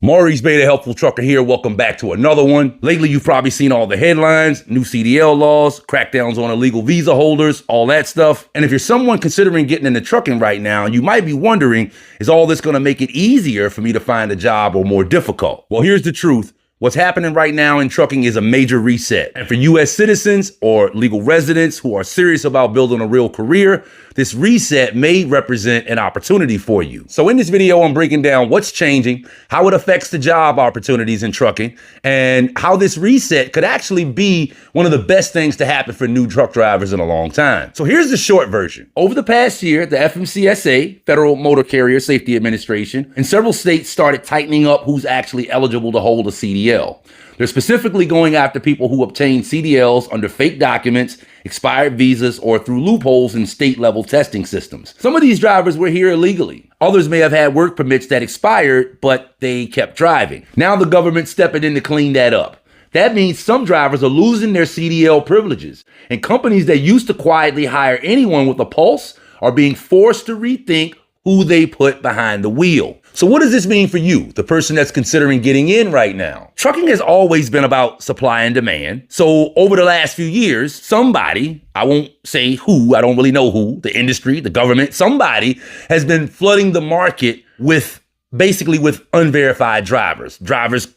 Maurice Beta, Helpful Trucker here. Welcome back to another one. Lately, you've probably seen all the headlines, new CDL laws, crackdowns on illegal visa holders, all that stuff. And if you're someone considering getting into trucking right now, you might be wondering, is all this going to make it easier for me to find a job or more difficult? Well, here's the truth. What's happening right now in trucking is a major reset. And for U.S. citizens or legal residents who are serious about building a real career, this reset may represent an opportunity for you. So in this video, I'm breaking down what's changing, how it affects the job opportunities in trucking, and how this reset could actually be one of the best things to happen for new truck drivers in a long time. So here's the short version. Over the past year, the FMCSA, Federal Motor Carrier Safety Administration, in several states started tightening up who's actually eligible to hold a CDL. They're specifically going after people who obtain CDLs under fake documents, expired visas, or through loopholes in state-level testing systems. Some of these drivers were here illegally. Others may have had work permits that expired, but they kept driving. Now the government's stepping in to clean that up. That means some drivers are losing their CDL privileges, and companies that used to quietly hire anyone with a pulse are being forced to rethink who they put behind the wheel. So what does this mean for you, the person that's considering getting in right now? Trucking has always been about supply and demand. So over the last few years, somebody, I won't say who, I don't really know who, the industry, the government, somebody has been flooding the market with unverified drivers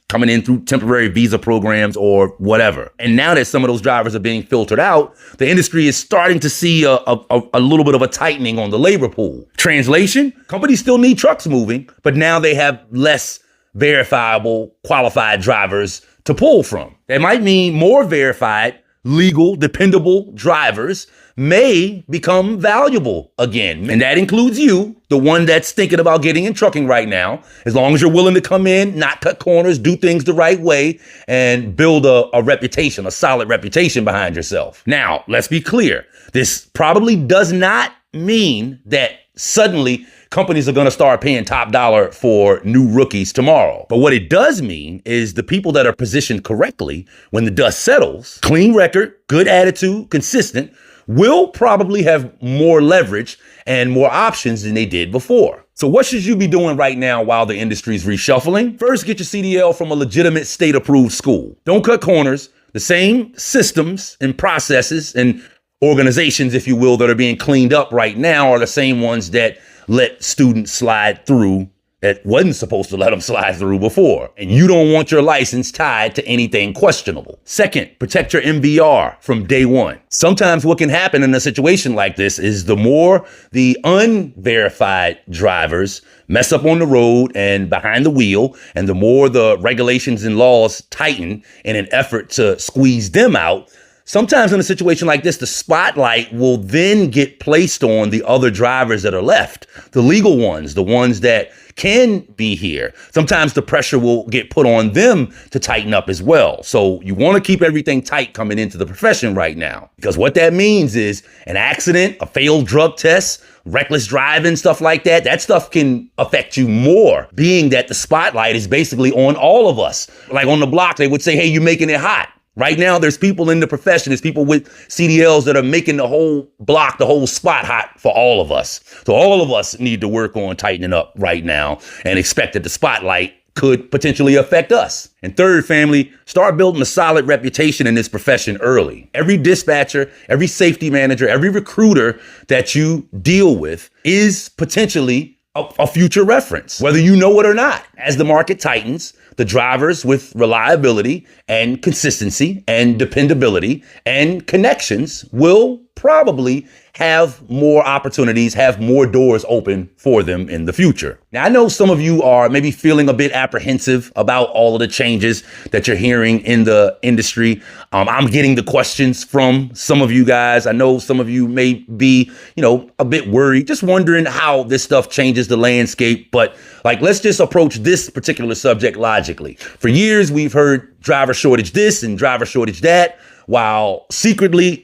coming in through temporary visa programs or whatever. And now that some of those drivers are being filtered out, the industry is starting to see a little bit of a tightening on the labor pool. Translation, companies still need trucks moving, but now they have less verifiable, qualified drivers to pull from. That might mean more verified, legal, dependable drivers may become valuable again. And that includes you, the one that's thinking about getting in trucking right now. As long as you're willing to come in, not cut corners, do things the right way, and build a reputation, a solid reputation behind yourself. Now, let's be clear. This probably does not mean that suddenly companies are going to start paying top dollar for new rookies tomorrow. But what it does mean is the people that are positioned correctly, when the dust settles, clean record, good attitude, consistent, will probably have more leverage and more options than they did before. So what should you be doing right now while the industry is reshuffling? First, get your CDL from a legitimate state-approved school. Don't cut corners. The same systems and processes and organizations, if you will, that are being cleaned up right now are the same ones that let students slide through that wasn't supposed to let them slide through before. And you don't want your license tied to anything questionable. Second, protect your MVR from day one. Sometimes what can happen in a situation like this is the more the unverified drivers mess up on the road and behind the wheel, and the more the regulations and laws tighten in an effort to squeeze them out, sometimes in a situation like this, the spotlight will then get placed on the other drivers that are left, the legal ones, the ones that can be here. Sometimes the pressure will get put on them to tighten up as well. So you want to keep everything tight coming into the profession right now, because what that means is an accident, a failed drug test, reckless driving, stuff like that, that stuff can affect you more, being that the spotlight is basically on all of us. Like on the block, they would say, hey, you're making it hot. Right now, there's people in the profession, there's people with CDLs that are making the whole block, the whole spot hot for all of us. So all of us need to work on tightening up right now and expect that the spotlight could potentially affect us. And third, family, start building a solid reputation in this profession early. Every dispatcher, every safety manager, every recruiter that you deal with is potentially a future reference, whether you know it or not. As the market tightens, the drivers with reliability and consistency and dependability and connections will probably have more opportunities, have more doors open for them in the future. Now, I know some of you are maybe feeling a bit apprehensive about all of the changes that you're hearing in the industry. I'm getting the questions from some of you guys. I know some of you may be, a bit worried, just wondering how this stuff changes the landscape. But let's just approach this particular subject logically. For years, we've heard driver shortage this and driver shortage that, while secretly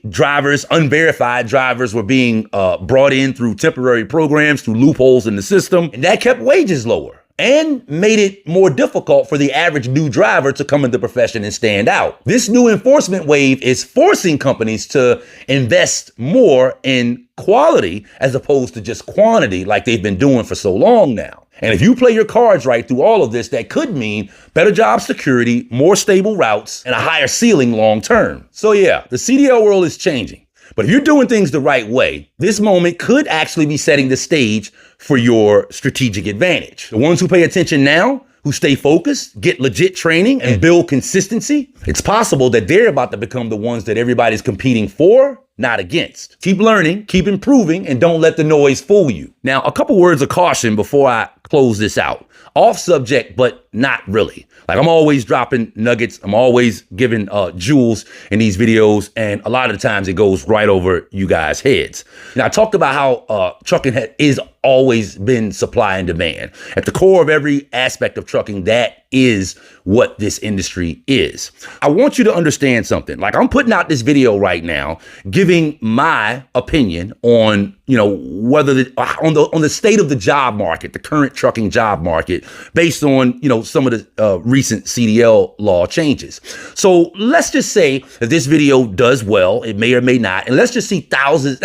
unverified drivers were being brought in through temporary programs, through loopholes in the system. And that kept wages lower and made it more difficult for the average new driver to come into the profession and stand out. This new enforcement wave is forcing companies to invest more in quality as opposed to just quantity like they've been doing for so long now. And if you play your cards right through all of this, that could mean better job security, more stable routes, and a higher ceiling long term. So yeah, the CDL world is changing. But if you're doing things the right way, this moment could actually be setting the stage for your strategic advantage. The ones who pay attention now, who stay focused, get legit training, and build consistency, it's possible that they're about to become the ones that everybody's competing for, not against. Keep learning, keep improving, and don't let the noise fool you. Now, a couple words of caution before I close this out. Off subject, but not really. Like, I'm always dropping nuggets. I'm always giving jewels in these videos. And a lot of the times it goes right over you guys' heads. Now, I talked about how trucking is always been supply and demand. At the core of every aspect of trucking, that is what this industry is. I want you to understand something. Like, I'm putting out this video right now, giving my opinion on, whether on the state of the job market, the current trucking job market, based on, some of the recent CDL law changes. So let's just say that this video does well. It may or may not. And let's just say thousands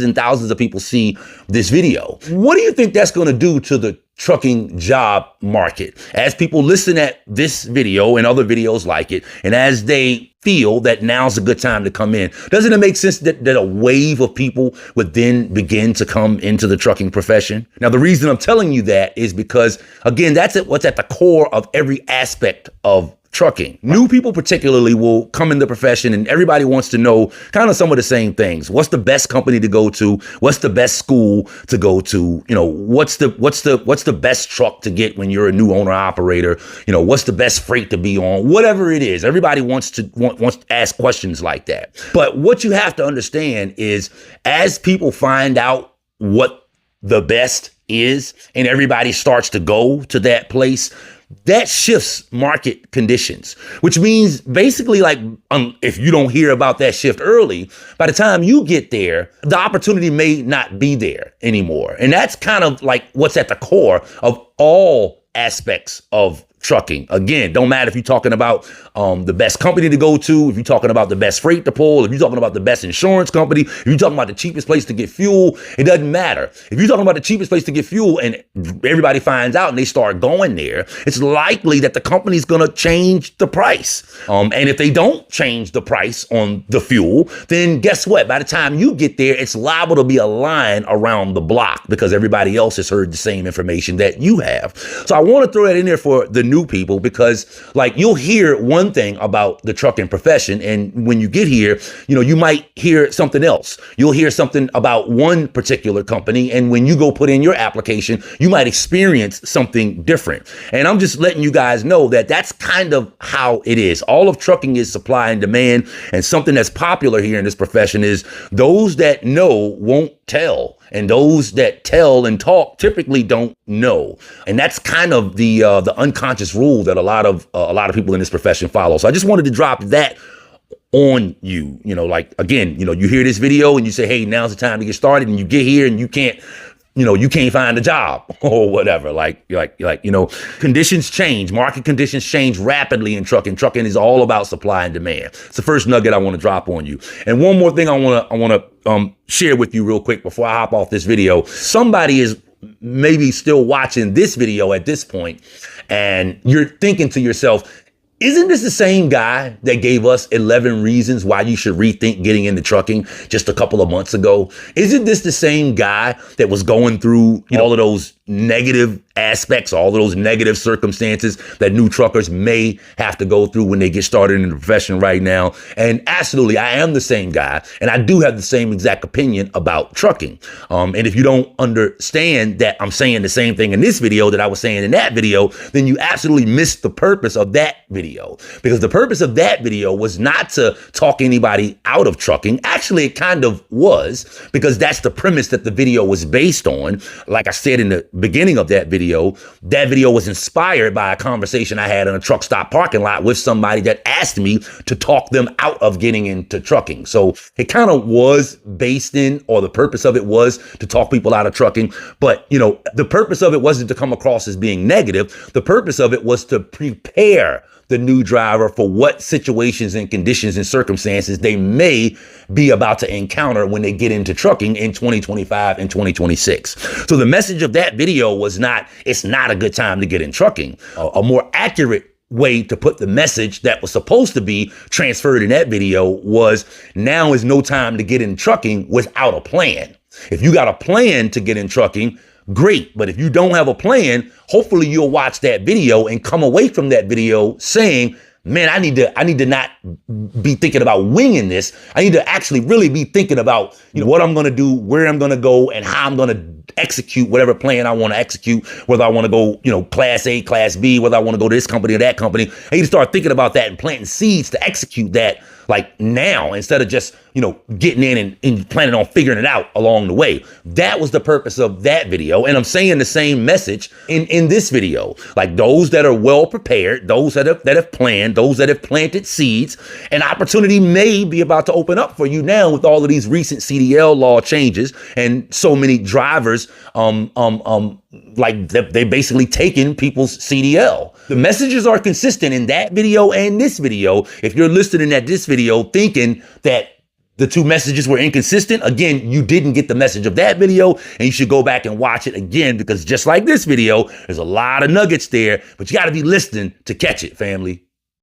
and thousands of people see this video. What do you think that's going to do to the trucking job market as people listen at this video and other videos like it, and as they feel that now's a good time to come in? Doesn't it make sense that a wave of people would then begin to come into the trucking profession? Now, the reason I'm telling you that is because, again, that's what's at the core of every aspect of trucking. New people particularly will come in the profession, and everybody wants to know kind of some of the same things. What's the best company to go to? What's the best school to go to? What's the best truck to get when you're a new owner operator? What's the best freight to be on? Whatever it is, everybody wants to ask questions like that. But what you have to understand is, as people find out what the best is and everybody starts to go to that place, that shifts market conditions, which means basically, like, if you don't hear about that shift early, by the time you get there, the opportunity may not be there anymore. And that's kind of like what's at the core of all aspects of trucking. Again, don't matter if you're talking about the best company to go to, if you're talking about the best freight to pull, if you're talking about the best insurance company, if you're talking about the cheapest place to get fuel, it doesn't matter. If you're talking about the cheapest place to get fuel and everybody finds out and they start going there, it's likely that the company's going to change the price. And if they don't change the price on the fuel, then guess what? By the time you get there, it's liable to be a line around the block because everybody else has heard the same information that you have. So I want to throw that in there for the new people, because like, you'll hear one thing about the trucking profession, and when you get here, you might hear something else. You'll hear something about one particular company, and when you go put in your application, you might experience something different. And I'm just letting you guys know that that's kind of how it is. All of trucking is supply and demand, and something that's popular here in this profession is those that know won't tell, and those that tell and talk typically don't know. And that's kind of the unconscious rule that a lot of people in this profession follow. So I just wanted to drop that on you. Like, again, you hear this video and you say, hey, now's the time to get started, and you get here and you can't find a job or whatever. Conditions change. Market conditions change rapidly in trucking. Trucking is all about supply and demand. It's the first nugget I want to drop on you. And one more thing I want to share with you real quick before I hop off this video. Somebody is maybe still watching this video at this point, and you're thinking to yourself, isn't this the same guy that gave us 11 reasons why you should rethink getting into trucking just a couple of months ago? Isn't this the same guy that was going through all of those negative aspects, all of those negative circumstances that new truckers may have to go through when they get started in the profession right now? And absolutely, I am the same guy, and I do have the same exact opinion about trucking. And if you don't understand that I'm saying the same thing in this video that I was saying in that video, then you absolutely missed the purpose of that video. Because the purpose of that video was not to talk anybody out of trucking. Actually, it kind of was, because that's the premise that the video was based on. Like I said in the beginning of that video was inspired by a conversation I had in a truck stop parking lot with somebody that asked me to talk them out of getting into trucking. So it kind of was based in, or the purpose of it was to talk people out of trucking. But, the purpose of it wasn't to come across as being negative. The purpose of it was to prepare the new driver for what situations and conditions and circumstances they may be about to encounter when they get into trucking in 2025 and 2026. So the message of that video was not, it's not a good time to get in trucking. A more accurate way to put the message that was supposed to be transferred in that video was, now is no time to get in trucking without a plan. If you got a plan to get in trucking, great. But if you don't have a plan, hopefully you'll watch that video and come away from that video saying, man, I need to not be thinking about winging this. I need to actually really be thinking about, what I'm going to do, where I'm going to go, and how I'm going to execute whatever plan I want to execute, whether I want to go, class A, class B, whether I want to go to this company or that company. I need to start thinking about that and planting seeds to execute that like now, instead of just, getting in and planning on figuring it out along the way. That was the purpose of that video. And I'm saying the same message in this video. Like, those that are well prepared, those that have planned, those that have planted seeds, an opportunity may be about to open up for you now with all of these recent CDL law changes and so many drivers, like they basically taken people's CDL. The messages are consistent in that video and this video. If you're listening at this video thinking that the two messages were inconsistent, again, you didn't get the message of that video, and you should go back and watch it again, because just like this video, there's a lot of nuggets there, but you got to be listening to catch it, family.